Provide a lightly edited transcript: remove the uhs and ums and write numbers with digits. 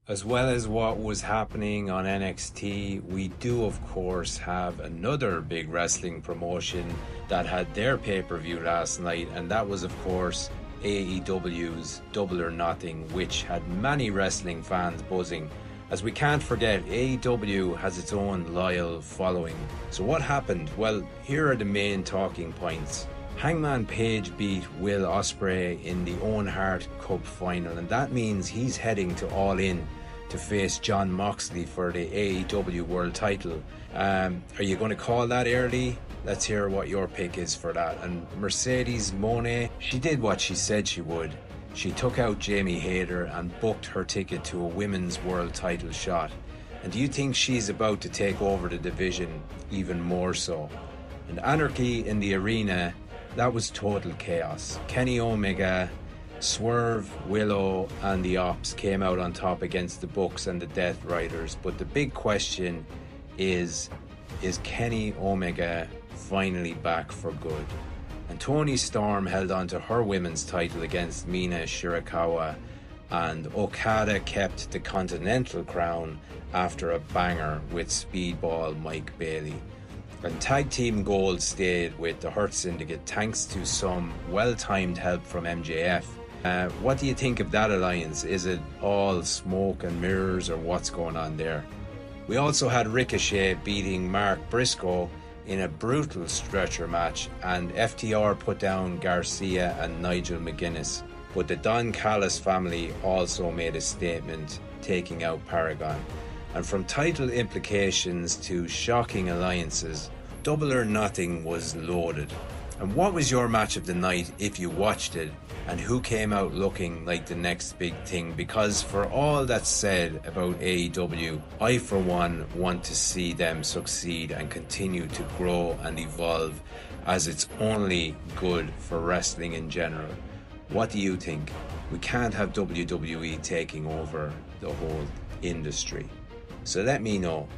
As well as what was happening on NXT, we do, of course, have another big wrestling promotion that had their pay-per-view last night, and that was, of course, AEW's Double or Nothing, which had many wrestling fans buzzing. As we can't forget, AEW has its own loyal following. So what happened? Well, here are the main talking points. Hangman Page beat Will Ospreay in the Owen Hart Cup final, and that means he's heading to All In to face Jon Moxley for the AEW World title. Are you going to call that early? Let's hear what your pick is for that. And Mercedes Moné, she did what she said she would. She took out Jamie Hayter and booked her ticket to a women's world title shot. And do you think she's about to take over the division even more so? And Anarchy in the Arena, that was total chaos. Kenny Omega, Swerve, Willow and the Ops came out on top against the Bucks and the Death Riders, but the big question is Kenny Omega finally back for good? And Toni Storm held on to her women's title against Mina Shirakawa, and Okada kept the Continental crown after a banger with Speedball Mike Bailey. And Tag Team Gold stayed with the Hurt Syndicate thanks to some well-timed help from MJF. What do you think of that alliance? Is it all smoke and mirrors, or what's going on there? We also had Ricochet beating Mark Briscoe in a brutal stretcher match, and FTR put down Garcia and Nigel McGuinness. But the Don Callis family also made a statement, taking out Paragon. And from title implications to shocking alliances, Double or Nothing was loaded. And what was your match of the night if you watched it? And who came out looking like the next big thing? Because for all that's said about AEW, I for one want to see them succeed and continue to grow and evolve, as it's only good for wrestling in general. What do you think? We can't have WWE taking over the whole industry. So let me know.